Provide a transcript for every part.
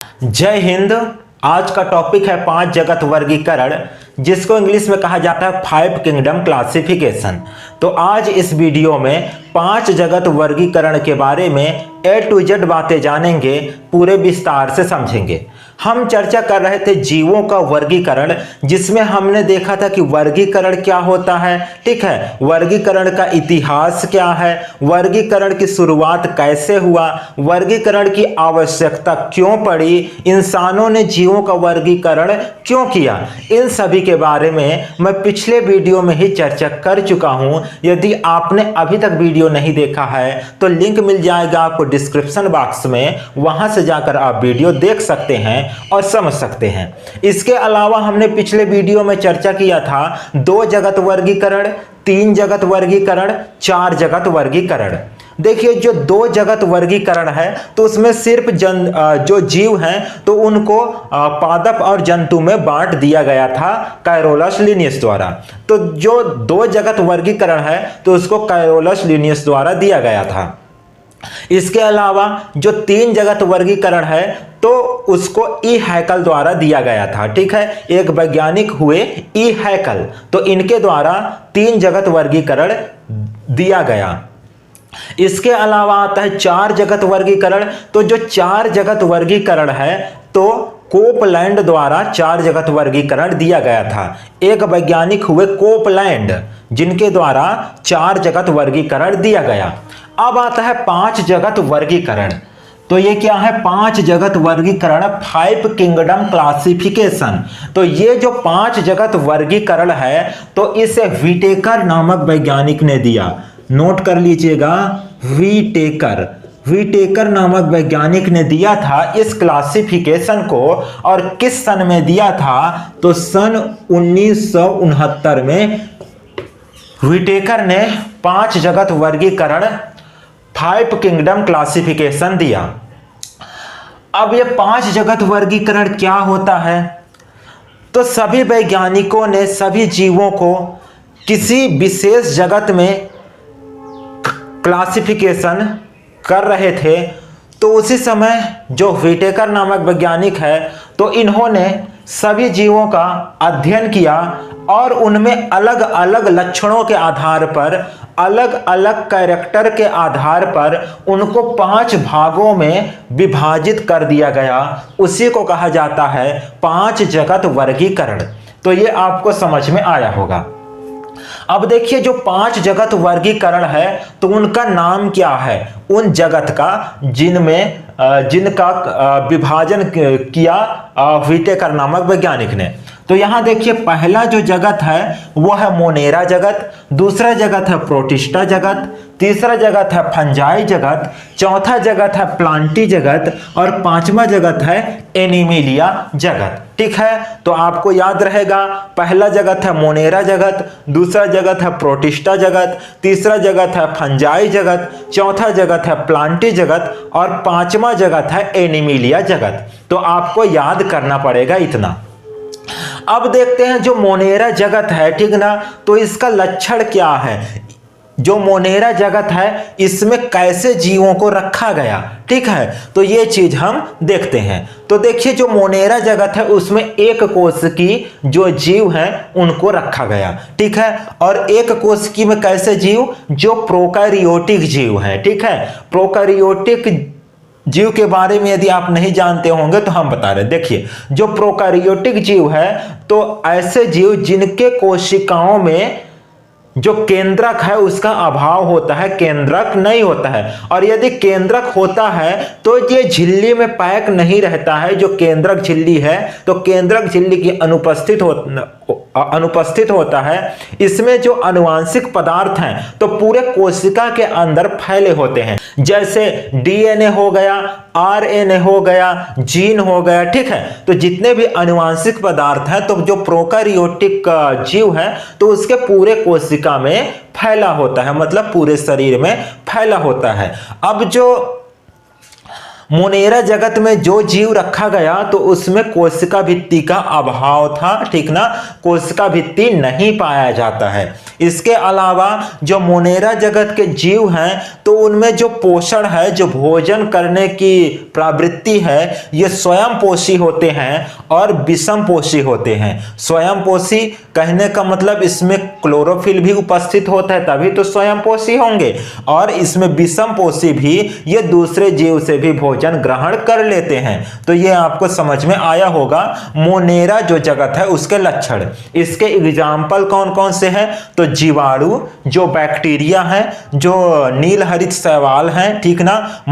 जय हिंद। आज का टॉपिक है 5 जगत वर्गीकरण, जिसको इंग्लिश में कहा जाता है 5 किंगडम क्लासिफिकेशन। तो आज इस वीडियो में 5 जगत वर्गीकरण के बारे में A to Z बातें जानेंगे, पूरे विस्तार से समझेंगे। हम चर्चा कर रहे थे जीवों का वर्गीकरण, जिसमें हमने देखा था कि वर्गीकरण क्या होता है, ठीक है। वर्गीकरण का इतिहास क्या है, वर्गीकरण की शुरुआत कैसे हुआ, वर्गीकरण की आवश्यकता क्यों पड़ी, इंसानों ने जीवों का वर्गीकरण क्यों किया, इन सभी के बारे में मैं पिछले वीडियो में ही चर्चा कर चुका हूं। यदि आपने अभी तक वीडियो नहीं देखा है तो लिंक मिल जाएगा आपको डिस्क्रिप्शन बॉक्स में, वहां से जाकर आप वीडियो देख सकते हैं और समझ सकते हैं। इसके अलावा हमने पिछले वीडियो में चर्चा किया था 2 जगत वर्गीकरण, 3 जगत वर्गीकरण, 4 जगत वर्गीकरण। देखिए, जो 2 जगत वर्गीकरण है तो उसमें सिर्फ जो जीव हैं तो उनको पादप और जंतु में बांट दिया गया था कैरोलस लिनियस द्वारा। तो जो 2 जगत वर्गीकरण है तो उसको कैरोलस लिनियस द्वारा दिया गया था। इसके अलावा जो 3 जगत वर्गीकरण है तो उसको ई हैकल द्वारा दिया गया था, ठीक है। एक वैज्ञानिक हुए ई हैकल, तो इनके द्वारा 3 जगत वर्गीकरण दिया गया। इसके अलावा आता है 4 जगत वर्गीकरण। तो जो 4 जगत वर्गीकरण है तो कोपलैंड द्वारा 4 जगत वर्गीकरण दिया गया था। एक वैज्ञानिक हुए कोपलैंड, जिनके द्वारा 4 जगत वर्गीकरण दिया गया। अब आता है 5 जगत वर्गीकरण। तो ये क्या है? 5 जगत वर्गीकरण, 5 किंगडम क्लासिफिकेशन। तो ये जो 5 जगत वर्गीकरण है तो इसे व्हिटेकर नामक वैज्ञानिक ने दिया। नोट कर लीजिएगा, व्हिटेकर नामक वैज्ञानिक ने दिया था इस क्लासिफिकेशन को। और किस सन में दिया था? तो सन 1969 में व्हिटेकर ने 5 जगत वर्गीकरण, 5 किंगडम क्लासिफिकेशन दिया। अब ये 5 जगत वर्गीकरण क्या होता है? तो सभी वैज्ञानिकों ने सभी जीवों को किसी विशेष जगत में क्लासिफिकेशन कर रहे थे। तो उसी समय जो व्हिटेकर नामक वैज्ञानिक है तो इन्होंने सभी जीवों का अध्ययन किया और उनमें अलग अलग लक्षणों के आधार पर, अलग अलग कैरेक्टर के आधार पर उनको 5 भागों में विभाजित कर दिया गया। उसी को कहा जाता है 5 जगत वर्गीकरण। तो ये आपको समझ में आया होगा। अब देखिए, जो 5 जगत वर्गीकरण है तो उनका नाम क्या है उन जगत का जिनका विभाजन किया व्हिटेकर नामक वैज्ञानिक ने। तो यहां देखिए, पहला जो जगत है वो है मोनेरा जगत, दूसरा जगत है प्रोटिस्टा जगत, तीसरा जगत है फंजाई जगत, चौथा जगत है प्लांटी जगत और 5वां जगत है एनिमिलिया जगत, ठीक है। तो आपको याद रहेगा, पहला जगत है मोनेरा जगत, दूसरा जगत है प्रोटिस्टा जगत, तीसरा जगत है फंजाई जगत, चौथा जगत है प्लांटी जगत और 5वां जगत है एनिमिलिया जगत। तो आपको याद करना पड़ेगा इतना। अब देखते हैं जो मोनेरा जगत है, ठीक ना, तो इसका लक्षण क्या है। जो मोनेरा जगत है इसमें कैसे जीवों को रखा गया, ठीक है, तो ये चीज हम देखते हैं। तो देखिए, जो मोनेरा जगत है उसमें एक कोशिकी जो जीव हैं उनको रखा गया, ठीक है। और एक कोशिकी में कैसे जीव? जो प्रोकैरियोटिक जीव हैं, ठीक है। प्रोकैरियोटिक जीव के बारे में यदि आप नहीं जानते होंगे तो हम बता रहे हैं। देखिए, जो प्रोकैरियोटिक जीव है तो ऐसे जीव जिनके कोशिकाओं में जो केंद्रक है उसका अभाव होता है, केंद्रक नहीं होता है। और यदि केंद्रक होता है तो ये झिल्ली में पैक नहीं रहता है। जो केंद्रक झिल्ली है तो केंद्रक झिल्ली की अनुपस्थित होता है। इसमें जो आनुवांशिक पदार्थ हैं तो पूरे कोशिका के अंदर फैले होते हैं, जैसे डीएनए हो गया, आरएनए हो गया, जीन हो गया, ठीक है। तो जितने भी आनुवांशिक पदार्थ हैं तो जो प्रोकैरियोटिक जीव है तो उसके पूरे कोशिका में फैला होता है, मतलब पूरे शरीर में फैला होता है। अब जो मोनेरा जगत में जो जीव रखा गया तो उसमें कोशिका भित्ति का अभाव था, ठीक ना, कोशिका भित्ति नहीं पाया जाता है। इसके अलावा जो मोनेरा जगत के जीव हैं तो उनमें जो पोषण है, जो भोजन करने की प्रवृत्ति है, ये स्वयं पोषी होते हैं और विषम पोषी होते हैं। स्वयं पोषी कहने का मतलब इसमें क्लोरोफिल भी उपस्थित होता है, तभी तो स्वयं पोषी होंगे। और इसमें विषम पोषी भी, ये दूसरे जीव से भी भोजन ग्रहण कर लेते हैं। तो ये आपको समझ में आया होगा मोनेरा जो जगत है उसके लक्षण। इसके एग्जाम्पल कौन कौन से हैं? तो जीवाणु, जो बैक्टीरिया है, जो नील हरित शैवाल हैं, ठीक ना,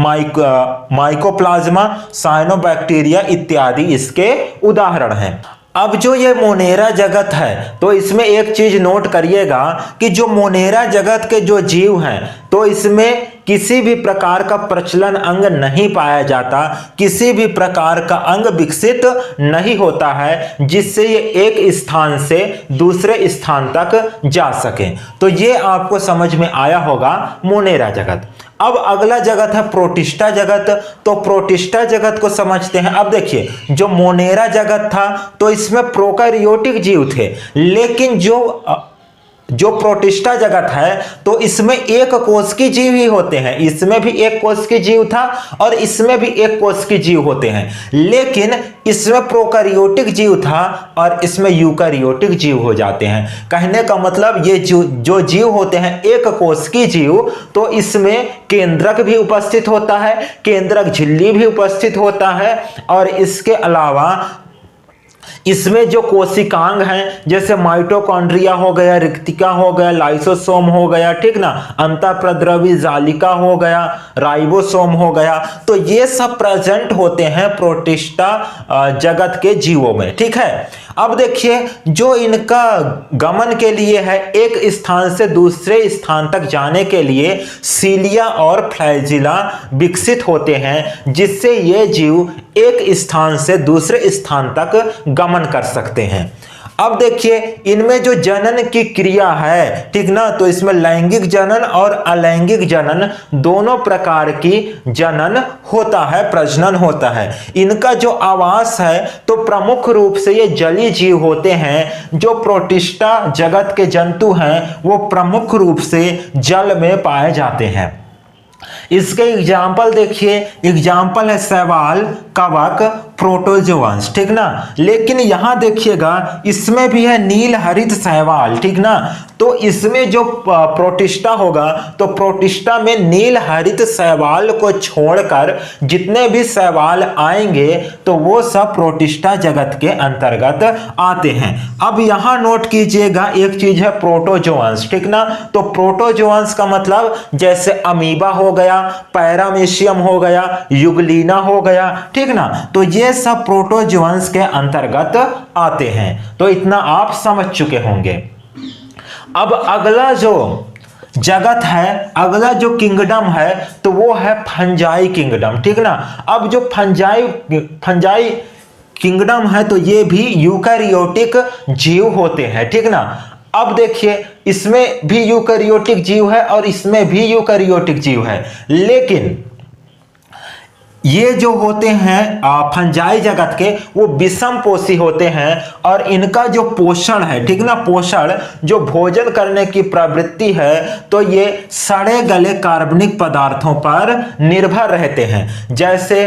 माइकोप्लाज्मा, साइनोबैक्टीरिया इत्यादि इसके उदाहरण हैं। अब जो ये मोनेरा जगत है तो इसमें एक चीज नोट करिएगा कि जो मोनेरा जगत के जो जीव हैं तो इसमें किसी भी प्रकार का प्रचलन अंग नहीं पाया जाता, किसी भी प्रकार का अंग विकसित नहीं होता है जिससे ये एक स्थान से दूसरे स्थान तक जा सके। तो ये आपको समझ में आया होगा मोनेरा जगत। अब अगला जगत है प्रोटिस्टा जगत। तो प्रोटिस्टा जगत को समझते हैं। अब देखिए, जो मोनेरा जगत था तो इसमें प्रोकैरियोटिक जीव थे, लेकिन जो प्रोटिस्टा जगत है तो इसमें एक कोष की जीव ही होते हैं। इसमें भी एक कोष की जीव था और इसमें भी एक कोष की जीव होते हैं, लेकिन इसमें प्रोकैरियोटिक जीव था और इसमें यूकैरियोटिक जीव हो जाते हैं। कहने का मतलब ये जो जीव होते हैं एक कोष की जीव, तो इसमें केंद्रक भी उपस्थित होता है, केंद्रक झिल्ली भी उपस्थित होता है, और इसके अलावा इसमें जो कोशिकांग हैं जैसे माइटोकॉन्ड्रिया हो गया, रिक्तिका हो गया, लाइसोसोम हो गया, ठीक ना, अंतःप्रद्रवी जालिका हो गया, राइबोसोम हो गया, तो ये सब प्रेजेंट होते हैं प्रोटिस्टा जगत के जीवों में, ठीक है। अब देखिए, जो इनका गमन के लिए है, एक स्थान से दूसरे स्थान तक जाने के लिए सीलिया और फ्लैजिला विकसित होते हैं, जिससे ये जीव एक स्थान से दूसरे स्थान तक गमन कर सकते हैं। अब देखिए, इनमें जो जनन की क्रिया है, ठीक ना, तो इसमें लैंगिक जनन और अलैंगिक जनन दोनों प्रकार की जनन होता है, प्रजनन होता है। इनका जो आवास है तो प्रमुख रूप से ये जलीय जीव होते हैं। जो प्रोटिस्टा जगत के जंतु हैं वो प्रमुख रूप से जल में पाए जाते हैं। इसके एग्जाम्पल देखिए, एग्जाम्पल है शैवाल, कवक, प्रोटोजोअन्स, ठीक ना। लेकिन यहां देखिएगा इसमें भी है नील हरित शैवाल, ठीक ना। तो इसमें जो प्रोटिस्टा होगा तो प्रोटिस्टा में नील हरित शैवाल को छोड़कर जितने भी शैवाल आएंगे तो वो सब प्रोटिस्टा जगत के अंतर्गत आते हैं। अब यहां नोट कीजिएगा एक चीज है प्रोटोजोअन्स, ठीक ना। तो प्रोटोजोअन्स का मतलब जैसे अमीबा हो गया, पैरामीशियम हो गया, युगलीना हो गया, ठीक ना। तो ये सब प्रोटोजोअन्स के अंतर्गत आते हैं। तो इतना आप समझ चुके होंगे। अब अगला जो जगत है, अगला जो किंगडम है तो वो है फंजाई किंगडम, ठीक ना। अब जो फंजाई किंगडम है तो ये भी यूकैरियोटिक जीव होते हैं, ठीक ना। अब देखिए, इसमें भी यूकैरियोटिक जीव है और इसमें भी यूकैरियोटिक जीव है, लेकिन ये जो होते हैं फंजाई जगत के वो विषम पोषी होते हैं और इनका जो पोषण है, ठीक ना, पोषण जो भोजन करने की प्रवृत्ति है तो ये सड़े गले कार्बनिक पदार्थों पर निर्भर रहते हैं। जैसे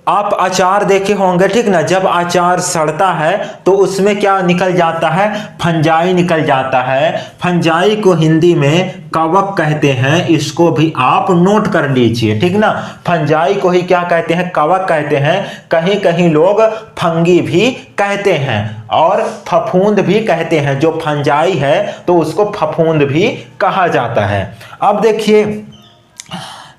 आप अचार देखे होंगे, ठीक ना, जब अचार सड़ता है तो उसमें क्या निकल जाता है? फंजाई निकल जाता है। फंजाई को हिंदी में कवक कहते हैं, इसको भी आप नोट कर लीजिए, ठीक ना। फंजाई को ही क्या कहते हैं? कवक कहते हैं। कहीं कहीं लोग फंगी भी कहते हैं और फफूंद भी कहते हैं। जो फंजाई है तो उसको फफूंद भी कहा जाता है। अब देखिए,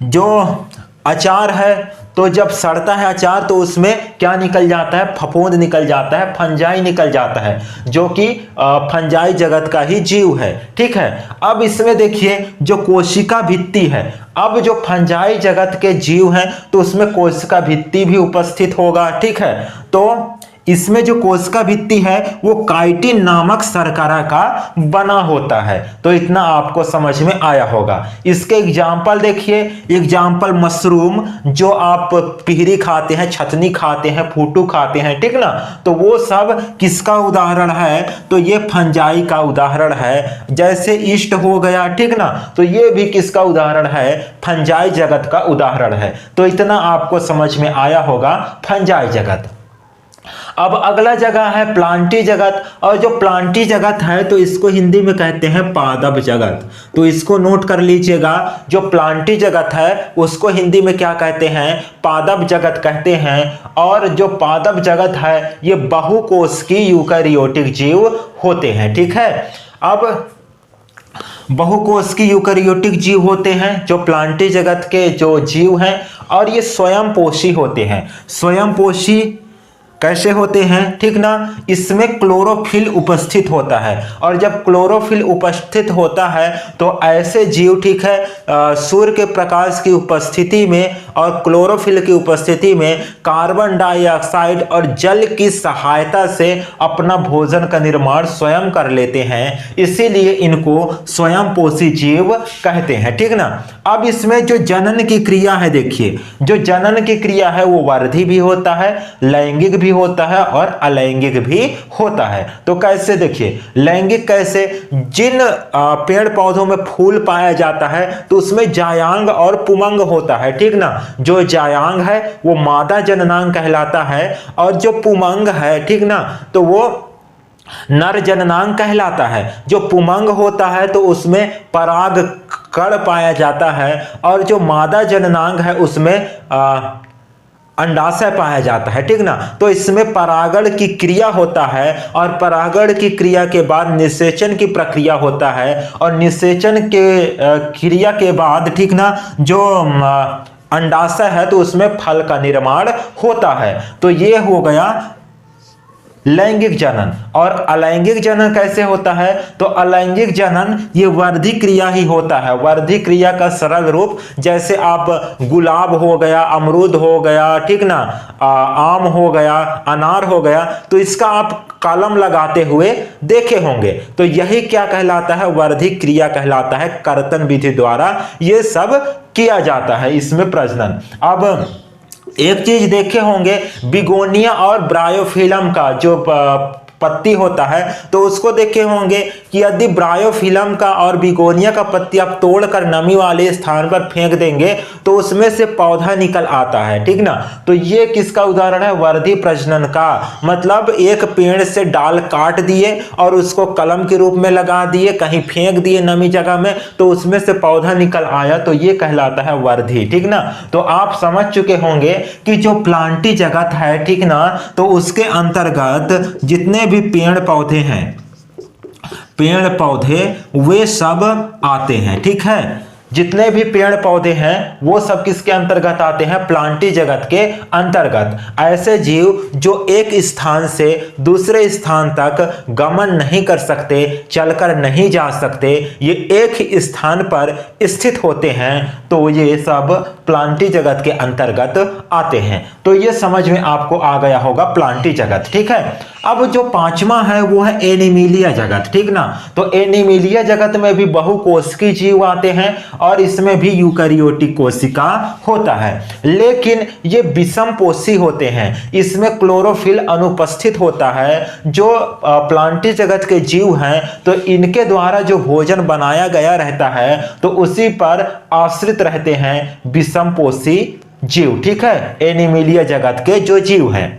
जो अचार है तो जब सड़ता है अचार तो उसमें क्या निकल जाता है? फफूंद निकल जाता है, फंजाई निकल जाता है, जो कि फंजाई जगत का ही जीव है, ठीक है। अब इसमें देखिए जो कोशिका भित्ति है, अब जो फंजाई जगत के जीव हैं तो उसमें कोशिका भित्ति भी उपस्थित होगा, ठीक है। तो इसमें जो कोशिका भित्ति है वो काइटिन नामक शर्करा का बना होता है। तो इतना आपको समझ में आया होगा। इसके एग्जाम्पल देखिए, एग्जाम्पल मशरूम, जो आप पिहरी खाते हैं, छतनी खाते हैं, फूटू खाते हैं, ठीक ना, तो वो सब किसका उदाहरण है? तो ये फंजाई का उदाहरण है। जैसे ईस्ट हो गया, ठीक ना, तो ये भी किसका उदाहरण है? फंजाई जगत का उदाहरण है। तो इतना आपको समझ में आया होगा फंजाई जगत। अब अगला जगह है प्लांटी जगत, और जो प्लांटी जगत है तो इसको हिंदी में कहते हैं पादप जगत। तो इसको नोट कर लीजिएगा, जो प्लांटी जगत है उसको हिंदी में क्या कहते हैं? पादप जगत कहते हैं। और जो पादप जगत है ये बहुकोशिकीय यूकेरियोटिक जीव होते हैं, ठीक है। अब बहुकोशिकीय यूकेरियोटिक जीव होते हैं जो प्लांटी जगत के जो जीव हैं, और ये स्वयंपोषी होते हैं। स्वयंपोषी कैसे होते हैं, ठीक ना? इसमें क्लोरोफिल उपस्थित होता है, और जब क्लोरोफिल उपस्थित होता है तो ऐसे जीव, ठीक है, सूर्य के प्रकाश की उपस्थिति में और क्लोरोफिल की उपस्थिति में कार्बन डाइऑक्साइड और जल की सहायता से अपना भोजन का निर्माण स्वयं कर लेते हैं, इसीलिए इनको स्वयंपोषी जीव कहते हैं, ठीक ना। अब इसमें जो जनन की क्रिया है, देखिए, जो जनन की क्रिया है वो वर्धी भी होता है, लैंगिक भी होता है और अलैंगिक भी होता है। तो कैसे? देखिए, लैंगिक कैसे? जिन पेड़ पौधों में फूल पाया जाता है तो उसमें जायांग और पुमंग होता है, ठीक ना। जो जायांग है वो मादा जननांग कहलाता है, और जो पुमंग है, ठीक ना, तो वो नर जननांग कहलाता है। जो पुमंग होता है तो उसमें पराग कण पाया जाता है, और जो मादा जननांग है उसमें अंडाशय पाया जाता है, ठीक ना। तो इसमें परागण की क्रिया होता है, और परागण की क्रिया के बाद निषेचन की प्रक्रिया होता है, और निषेचन के क्रिया के बाद, ठीक ना, जो अंडाशय है तो उसमें फल का निर्माण होता है। तो ये हो गया लैंगिक जनन। और अलैंगिक जनन कैसे होता है? तो अलैंगिक जनन ये वर्धी क्रिया ही होता है। वर्धी क्रिया का सरल रूप, जैसे आप गुलाब हो गया, अमरूद हो गया, ठीक ना, आम हो गया, अनार हो गया, तो इसका आप कलम लगाते हुए देखे होंगे। तो यही क्या कहलाता है? वर्धी क्रिया कहलाता है। कर्तन विधि द्वारा ये सब किया जाता है, इसमें प्रजनन। अब एक चीज देखे होंगे, बिगोनिया और ब्रायोफिलम का जो पत्ती होता है, तो उसको देखे होंगे कि यदि ब्रायोफिलम का और बिगोनिया का पत्ती आप तोड़कर नमी वाले स्थान पर फेंक देंगे तो उसमें से पौधा निकल आता है, ठीक ना। तो ये किसका उदाहरण है? वर्धी प्रजनन का। मतलब एक पेड़ से डाल काट दिए और उसको कलम के रूप में लगा दिए, कहीं फेंक दिए नमी जगह में, तो उसमें से पौधा निकल आया, तो ये कहलाता है वर्धी, ठीक ना। तो आप समझ चुके होंगे कि जो प्लांटी जगत है, ठीक ना, तो उसके अंतर्गत जितने भी पेड़ पौधे हैं, पेड़ पौधे वे सब आते हैं, ठीक है। जितने भी पेड़ पौधे हैं वो सब किसके अंतर्गत आते हैं? प्लांटी जगत के अंतर्गत। ऐसे जीव जो एक स्थान से दूसरे स्थान तक गमन नहीं कर सकते, चलकर नहीं जा सकते, ये एक ही स्थान पर स्थित होते हैं, तो ये सब प्लांटी जगत के अंतर्गत आते हैं। तो ये समझ में आपको आ गया होगा प्लांटी जगत, ठीक है। अब जो पांचवा है वो है एनिमिलिया जगत, ठीक ना। तो एनिमिलिया जगत में भी बहुकोशिकीय जीव आते हैं, और इसमें भी यूकेरियोटिक कोशिका होता है, लेकिन ये विषमपोषी होते हैं। इसमें क्लोरोफिल अनुपस्थित होता है। जो प्लांटी जगत के जीव हैं तो इनके द्वारा जो भोजन बनाया गया रहता है तो उसी पर आश्रित रहते हैं विषमपोषी जीव, ठीक है। एनिमिलिया जगत के जो जीव हैं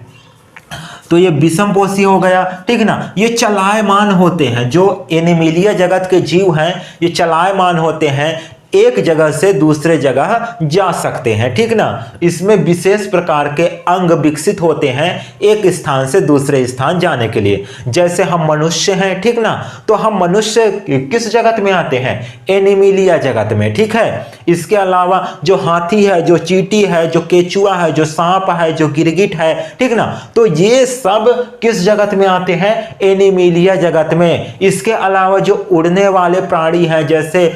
तो ये विषमपोषी हो गया, ठीक ना। ये चलायमान होते हैं। जो एनिमिलिया जगत के जीव हैं ये चलायमान होते हैं, एक जगह से दूसरे जगह जा सकते हैं, ठीक ना। इसमें विशेष प्रकार के अंग विकसित होते हैं एक स्थान से दूसरे स्थान जाने के लिए। जैसे हम मनुष्य हैं, ठीक ना, तो हम मनुष्य किस जगत में आते हैं? एनिमिलिया जगत में, ठीक है। इसके अलावा जो हाथी है, जो चींटी है, जो केचुआ है, जो सांप है, जो गिरगिट है, ठीक ना, तो ये सब किस जगत में आते हैं? एनिमिलिया जगत में। इसके अलावा जो उड़ने वाले प्राणी हैं, जैसे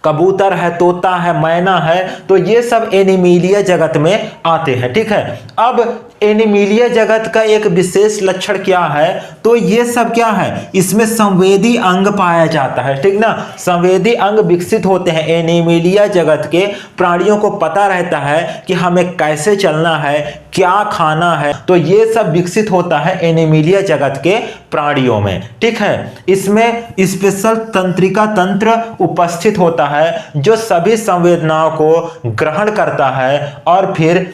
कबूतर है, तोता है, मैना है, तो ये सब एनिमिलिया जगत में आते हैं, ठीक है। अब एनिमिलिया जगत का एक विशेष लक्षण क्या है, तो ये सब क्या है, इसमें संवेदी अंग पाया जाता है, ठीक ना। संवेदी अंग विकसित होते हैं। एनिमिलिया जगत के प्राणियों को पता रहता है कि हमें कैसे चलना है, क्या खाना है, तो ये सब विकसित होता है एनिमिलिया जगत के प्राणियों में, ठीक है। इसमें स्पेशल तंत्रिका तंत्र उपस्थित होता है जो सभी संवेदनाओं को ग्रहण करता है और फिर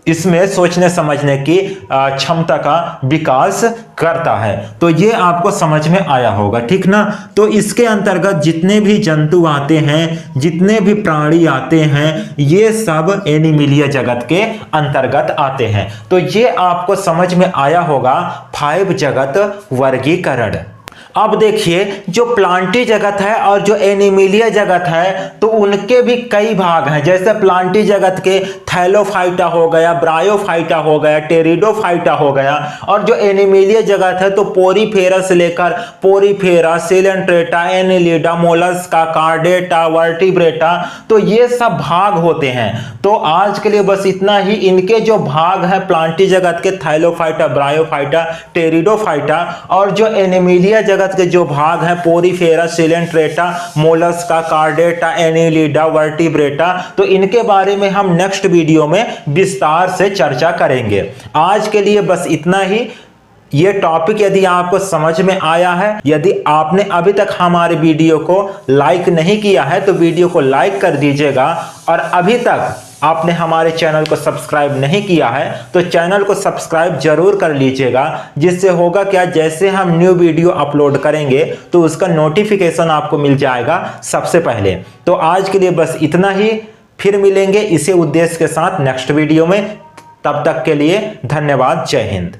इसमें सोचने समझने की क्षमता का विकास करता है। तो ये आपको समझ में आया होगा, ठीक ना। तो इसके अंतर्गत जितने भी जंतु आते हैं, जितने भी प्राणी आते हैं, ये सब एनिमिलिया जगत के अंतर्गत आते हैं। तो ये आपको समझ में आया होगा 5 जगत वर्गीकरण। अब देखिए, जो प्लांटी जगत है और जो एनिमिलिया जगत है, तो उनके भी कई भाग हैं। जैसे प्लांटी जगत के थैलोफाइटा हो गया, ब्रायोफाइटा हो गया, टेरिडोफाइटा हो गया, और जो एनिमिलिया जगत है तो पोरीफेरा से लेकर Porifera, Coelenterata, Annelida, Mollusca, chordata, vertebrata, तो ये सब भाग होते हैं। तो आज के लिए बस इतना ही। इनके जो भाग है प्लांटी जगत के, थैलोफाइटा, ब्रायोफाइटा, टेरिडोफाइटा, और जो एनिमिलिया जगत के जो भाग हैं Porifera, Coelenterata, Mollusca, chordata, Annelida, vertebrata, तो इनके बारे में हम नेक्स्ट वीडियो में विस्तार से चर्चा करेंगे। आज के लिए बस इतना ही। ये टॉपिक यदि आपको समझ में आया है, यदि आपने अभी तक हमारे वीडियो को लाइक नहीं किया है तो वीडियो को लाइक कर दीजिएगा, और अभी तक आपने हमारे चैनल को सब्सक्राइब नहीं किया है तो चैनल को सब्सक्राइब जरूर कर लीजिएगा। जिससे होगा क्या, जैसे हम न्यू वीडियो अपलोड करेंगे तो उसका नोटिफिकेशन आपको मिल जाएगा सबसे पहले। तो आज के लिए बस इतना ही। फिर मिलेंगे इसी उद्देश्य के साथ नेक्स्ट वीडियो में। तब तक के लिए धन्यवाद। जय हिंद।